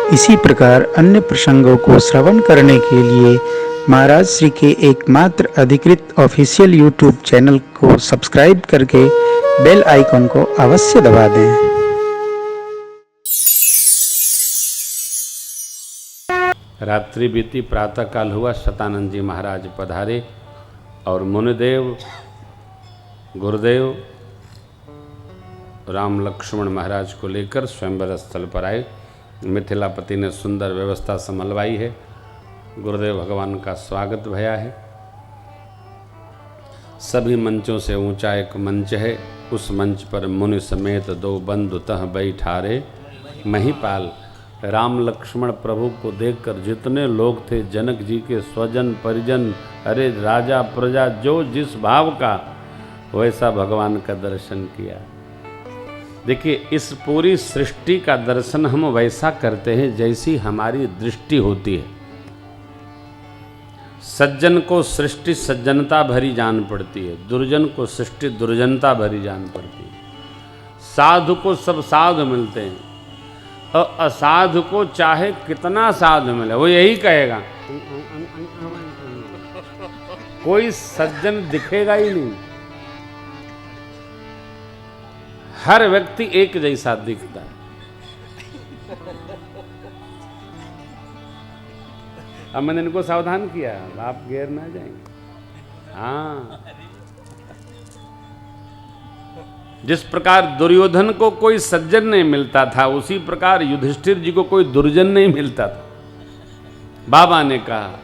इसी प्रकार अन्य प्रसंगों को श्रवण करने के लिए महाराज श्री के एकमात्र अधिकृत ऑफिशियल यूट्यूब चैनल को सब्सक्राइब करके बेल आइकन को अवश्य दबा दें। रात्रि बीती, प्रातः काल हुआ, शतानंद जी महाराज पधारे और मुनिदेव गुरुदेव राम लक्ष्मण महाराज को लेकर स्वयंवर स्थल पर आए। मिथिलापति ने सुंदर व्यवस्था संभलवाई है। गुरुदेव भगवान का स्वागत भया है। सभी मंचों से ऊंचा एक मंच है। उस मंच पर मुनि समेत दो बंधु तह बैठारे महिपाल। राम लक्ष्मण प्रभु को देखकर जितने लोग थे, जनक जी के स्वजन परिजन, अरे राजा प्रजा, जो जिस भाव का, वैसा भगवान का दर्शन किया। देखिए, इस पूरी सृष्टि का दर्शन हम वैसा करते हैं जैसी हमारी दृष्टि होती है। सज्जन को सृष्टि सज्जनता भरी जान पड़ती है, दुर्जन को सृष्टि दुर्जनता भरी जान पड़ती है। साधु को सब साधु मिलते हैं और असाधु को चाहे कितना साधु मिले वो यही कहेगा, कोई सज्जन दिखेगा ही नहीं। हर व्यक्ति एक जैसा दिखता है। अब मैंने इनको सावधान किया, आप घेर ना जाएंगे। हाँ, जिस प्रकार दुर्योधन को कोई सज्जन नहीं मिलता था, उसी प्रकार युधिष्ठिर जी को कोई दुर्जन नहीं मिलता था। बाबा ने कहा,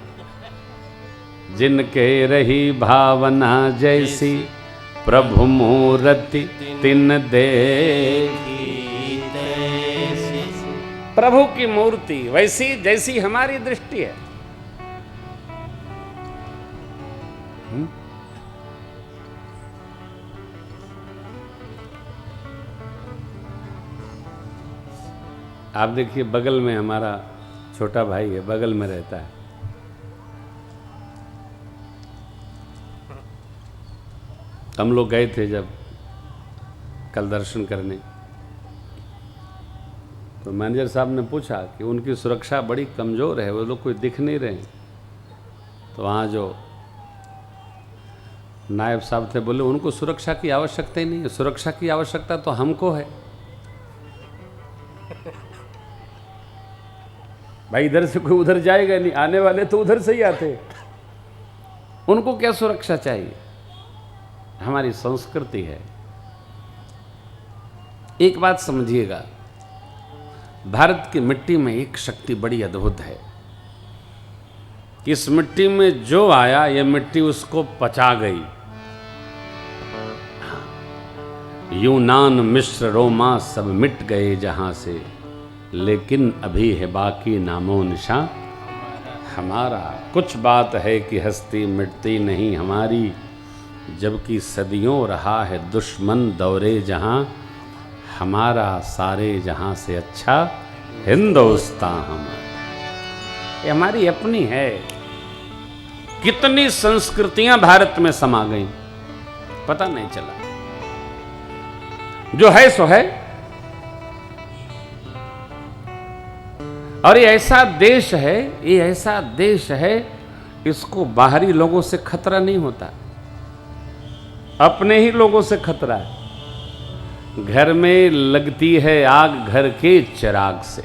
जिनके रही भावना जैसी प्रभु मूर्ति तिन देखी। प्रभु की मूर्ति वैसी जैसी हमारी दृष्टि है। आप देखिए, बगल में हमारा छोटा भाई है, बगल में रहता है। हम लोग गए थे जब कल दर्शन करने, तो मैनेजर साहब ने पूछा कि उनकी सुरक्षा बड़ी कमज़ोर है, वो लोग कोई दिख नहीं रहे। तो वहाँ जो नायब साहब थे बोले, उनको सुरक्षा की आवश्यकता ही नहीं है, सुरक्षा की आवश्यकता तो हमको है। भाई इधर से कोई उधर जाएगा नहीं, आने वाले तो उधर से ही आते, उनको क्या सुरक्षा चाहिए। हमारी संस्कृति है। एक बात समझिएगा, भारत की मिट्टी में एक शक्ति बड़ी अद्भुत है। इस मिट्टी में जो आया, ये मिट्टी उसको पचा गई। यूनान मिस्र रोमा सब मिट गए जहां से, लेकिन अभी है बाकी नामो निशान हमारा। कुछ बात है कि हस्ती मिटती नहीं हमारी, जबकि सदियों रहा है दुश्मन दौरे जहां, हमारा सारे जहां से अच्छा हिंदुस्तान हमारा। ये हमारी अपनी है। कितनी संस्कृतियां भारत में समा गई, पता नहीं चला। जो है सो है। और ये ऐसा देश है, ये ऐसा देश है, इसको बाहरी लोगों से खतरा नहीं होता, अपने ही लोगों से खतरा है। घर में लगती है आग घर के चिराग से।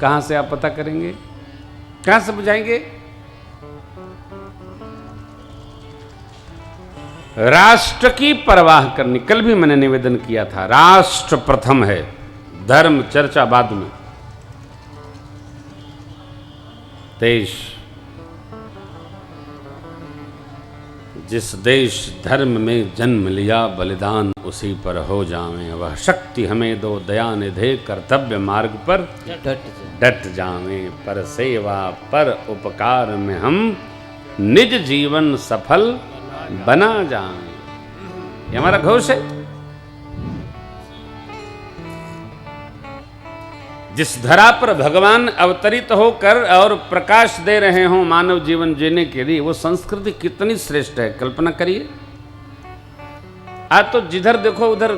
कहां से आप पता करेंगे, कहां से बुझाएंगे? राष्ट्र की परवाह करनी। कल भी मैंने निवेदन किया था, राष्ट्र प्रथम है, धर्म चर्चा बाद में। देश, जिस देश धर्म में जन्म लिया, बलिदान उसी पर हो जावें। वह शक्ति हमें दो, दया निधे कर्तव्य मार्ग पर डट जावें। पर सेवा पर उपकार में हम निज जीवन सफल बना जाएं। ये हमारा घोष है। जिस धरा पर भगवान अवतरित होकर और प्रकाश दे रहे हों मानव जीवन जीने के लिए, वो संस्कृति कितनी श्रेष्ठ है, कल्पना करिए। आज तो जिधर देखो उधर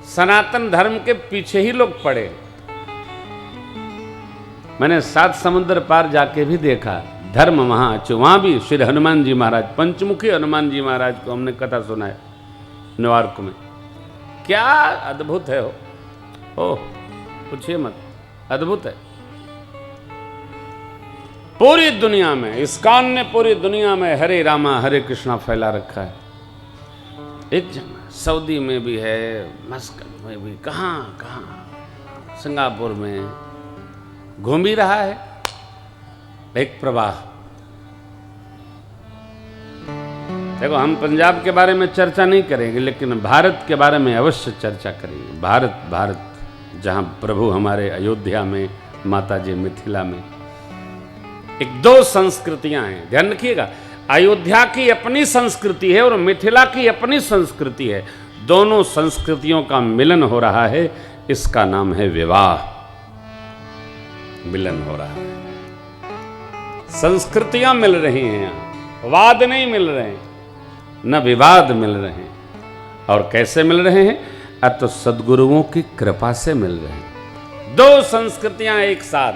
सनातन धर्म के पीछे ही लोग पड़े। मैंने 7 समुद्र पार जाके भी देखा, धर्म वहाँ अचो। वहाँ भी श्री हनुमान जी महाराज, पंचमुखी हनुमान जी महाराज को हमने कथा सुना है न्यूयॉर्क में। क्या अद्भुत है ओह, पूछिए मत, अद्भुत है। पूरी दुनिया में इस्कॉन ने पूरी दुनिया में हरे रामा हरे कृष्णा फैला रखा है। एक जगह सऊदी में भी है, मस्कट में भी, कहाँ कहाँ, सिंगापुर में घूम ही रहा है एक प्रवाह। देखो, हम पंजाब के बारे में चर्चा नहीं करेंगे, लेकिन भारत के बारे में अवश्य चर्चा करेंगे। भारत, भारत जहाँ प्रभु हमारे अयोध्या में, माता जी मिथिला में, एक 2 संस्कृतियां हैं, ध्यान रखिएगा। अयोध्या की अपनी संस्कृति है और मिथिला की अपनी संस्कृति है। दोनों संस्कृतियों का मिलन हो रहा है, इसका नाम है विवाह। मिलन हो रहा है, संस्कृतियां मिल रही हैं यहां, वाद नहीं मिल रहे हैं, न विवाद मिल रहे हैं। और कैसे मिल रहे हैं? अब तो सद्गुरुओं की कृपा से मिल रहे हैं। 2 संस्कृतियां एक साथ,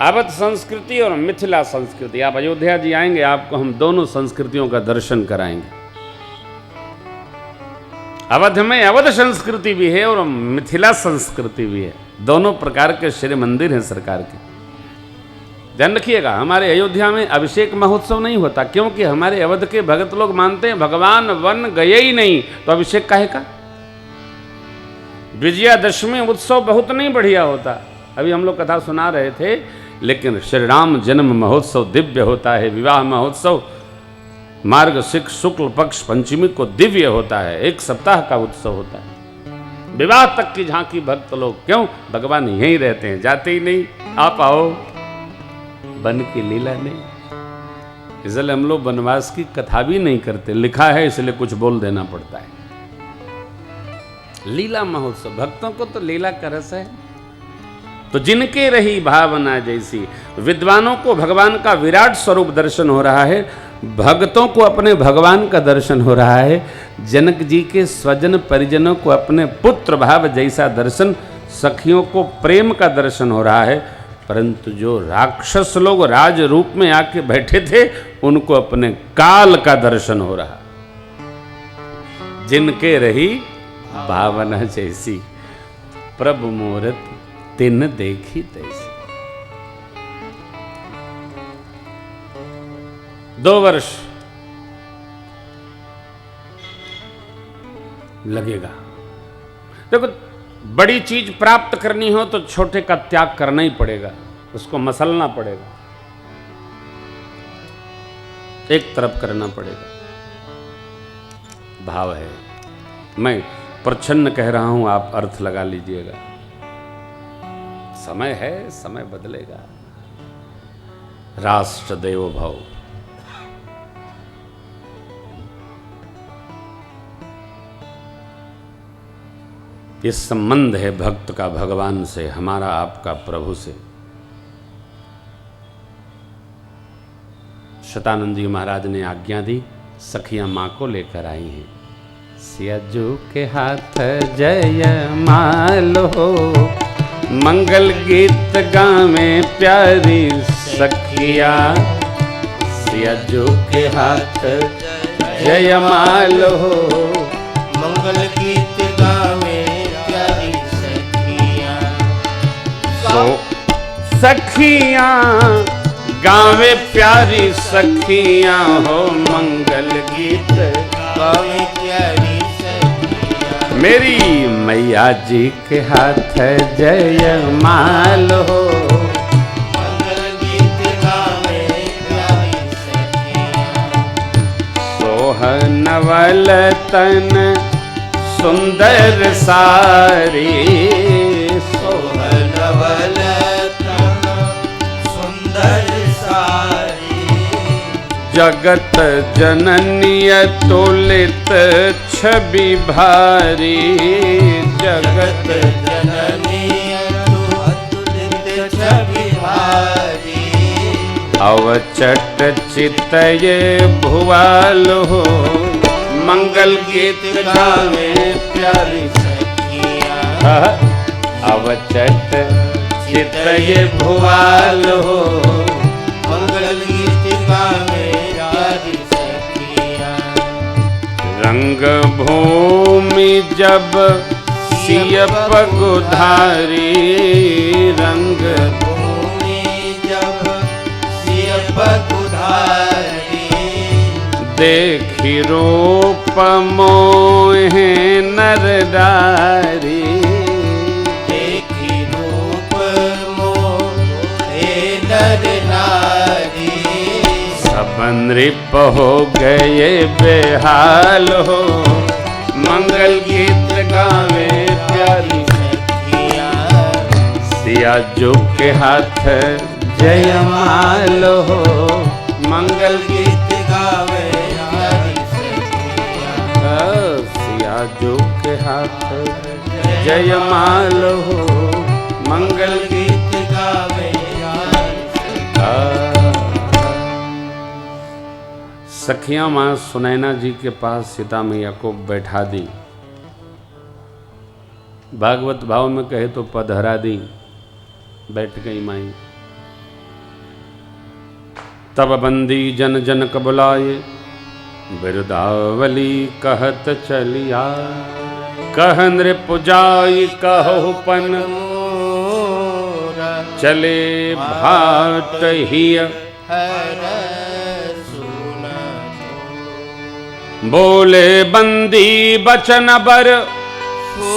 अवध संस्कृति और मिथिला संस्कृति। आप अयोध्या जी आएंगे, आपको हम दोनों संस्कृतियों का दर्शन कराएंगे। अवध में अवध संस्कृति भी है और मिथिला संस्कृति भी है। दोनों प्रकार के श्री मंदिर हैं सरकार के। ध्यान रखिएगा, हमारे अयोध्या में अभिषेक महोत्सव नहीं होता, क्योंकि हमारे अवध के भगत लोग मानते हैं भगवान वन गए ही नहीं तो अभिषेक काहे का। विजयादशमी उत्सव बहुत नहीं बढ़िया होता, अभी हम लोग कथा सुना रहे थे, लेकिन श्री राम जन्म महोत्सव दिव्य होता है। विवाह महोत्सव मार्ग शुक्ल पक्ष पंचमी को दिव्य होता है, 1 सप्ताह का उत्सव होता है। विवाह तक की झांकी भक्त लोग, क्यों? भगवान यहीं रहते हैं, जाते ही नहीं। आप आओ, बन की लीला नहीं, इसलिए हम लोग वनवास की कथा भी नहीं करते। लिखा है इसलिए कुछ बोल देना पड़ता है। लीला महोत्सव, भक्तों को तो लीला का रस है। तो जिनके रही भावना जैसी, विद्वानों को भगवान का विराट स्वरूप दर्शन हो रहा है, भक्तों को अपने भगवान का दर्शन हो रहा है, जनक जी के स्वजन परिजनों को अपने पुत्र भाव जैसा दर्शन, सखियों को प्रेम का दर्शन हो रहा है। परंतु जो राक्षस लोग राज रूप में आके बैठे थे, उनको अपने काल का दर्शन हो रहा। जिनके रही भावना जैसी, प्रभु मूरत तिन देखी तैसी। 2 वर्ष लगेगा। देखो, बड़ी चीज प्राप्त करनी हो तो छोटे का त्याग करना ही पड़ेगा, उसको मसलना पड़ेगा, एक तरफ करना पड़ेगा। भाव है, मैं प्रच्छन्न कह रहा हूं, आप अर्थ लगा लीजिएगा। समय है, समय बदलेगा। राष्ट्र देवो भव। ये संबंध है भक्त का भगवान से, हमारा आपका प्रभु से। शतानंद जी महाराज ने आज्ञा दी, सखियां मां को लेकर आई हैं। सियाजू के हाथ जय मालो, मंगल गीत गावे प्यारी सखिया। सियाजू के हाथ जय मालो, मंगल गीत गावे प्यारी सखिया। सो सखियां गावे प्यारी सखियां हो, मंगल गीत गावे प्यारी सखिया। मेरी मैया जी के हाथ जय माल हो, मंगल गीत गावे प्यारी सखिया। सोहनवल तन सुंदर सारी, सोहनवल तन सुंदर सारी। जगत जननीय तुलित छवि भारी। जगत जननी अतुलित छवि भारी। अवचट चितये भुवाल हो, मंगल गीत गावे प्यारी सखिया। अवचट चितय भुआल हो। मंगल गीतिका में प्यारी सखियाँ। रंग भूमि जब सिय पगुधारी, रंग भूमि जब सिय पगुधारी। देखी रूप मोहे नर नारी, देखी रूप मोहे नर नारी। सब नृप हो गए बेहाल हो। मंगल गीत गावे प्यारी सखियाँ। सिया जो के हाथ जयमाल हो। मंगल गीत गावे प्यारी सखियाँ। सिया जो के हाथ जयमाल हो। मंगल गीत गावे प्यारी सखियाँ। सखियां माँ सुनैना जी के पास सीता मैया को बैठा दी। भागवत भाव में कहे तो पधरा दी। बैठ गई माई। तब बंदी जन जन क बुलाए, बिरदावली कहत चलिया। कह नृप जाई कहु पन, चले भाट हिय। बोले बंदी बचन बर,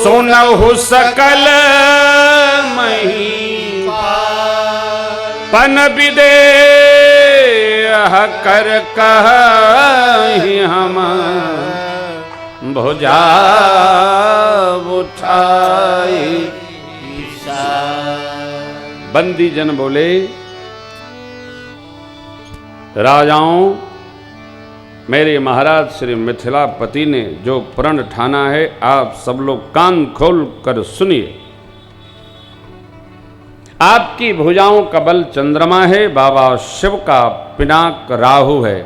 सुनहु सकल मही। पन विदे कर कहि हम, भुजा उठाई। बंदी जन बोले, राजाओं, मेरे महाराज श्री मिथिलापति ने जो प्रण ठाना है, आप सब लोग कान खोल कर सुनिए। आपकी भुजाओं का बल चंद्रमा है, बाबा शिव का पिनाक राहु है।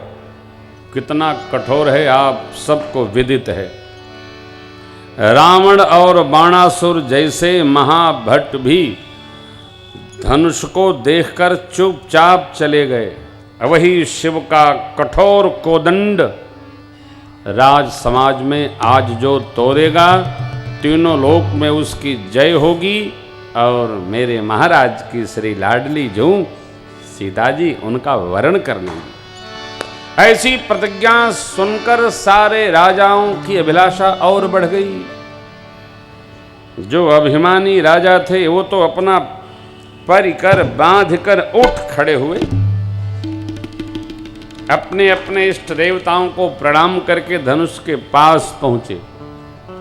कितना कठोर है आप सबको विदित है। रावण और बाणासुर जैसे महाभट्ट भी धनुष को देखकर चुपचाप चले गए। वही शिव का कठोर कोदंड राज समाज में आज जो तोड़ेगा, तीनों लोक में उसकी जय होगी। और मेरे महाराज की श्री लाडली जो सीता जी, उनका वरण कर लेंगे। ऐसी प्रतिज्ञा सुनकर सारे राजाओं की अभिलाषा और बढ़ गई। जो अभिमानी राजा थे वो तो अपना परिकर बांध कर उठ खड़े हुए। अपने अपने इष्ट देवताओं को प्रणाम करके धनुष के पास पहुंचे।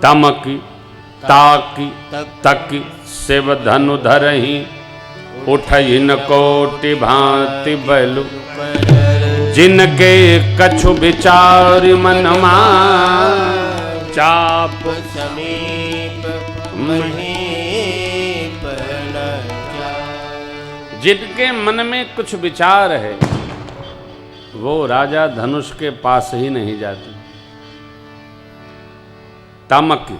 तमकी ताकी तकी शिव धनु धरही, उठई न कोटि भांति बलु। जिनके कछु विचार मनमा, चाप समीप महीप न जाए। जिनके मन में कुछ विचार है, वो राजा धनुष के पास ही नहीं जाते। तमकी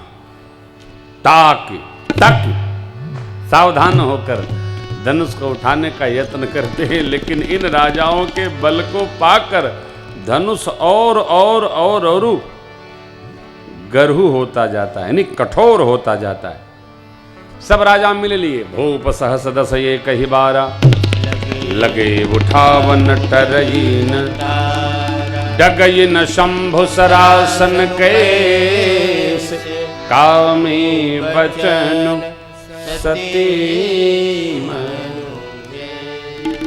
ताकी तकी, सावधान होकर धनुष को उठाने का यत्न करते हैं। लेकिन इन राजाओं के बल को पाकर धनुष और गरहु होता जाता है, यानी कठोर होता जाता है। सब राजा मिल लिए। भूप सहस दस ये कही बारा, लगे उठावन टरईन। डगइन शंभु सरासन कैस, कामी बचन सती।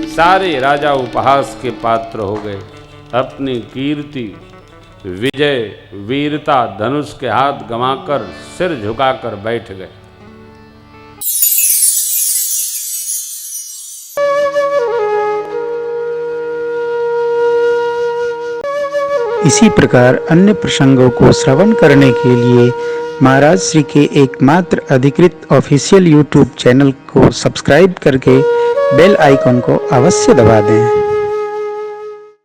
सारे राजा उपहास के पात्र हो गए। अपनी कीर्ति, विजय, वीरता, धनुष के हाथ गंवाकर सिर झुकाकर बैठ गए। इसी प्रकार अन्य प्रसंगों को श्रवण करने के लिए महाराज श्री के एकमात्र अधिकृत ऑफिशियल यूट्यूब चैनल को सब्सक्राइब करके बेल आइकॉन को अवश्य दबा दें।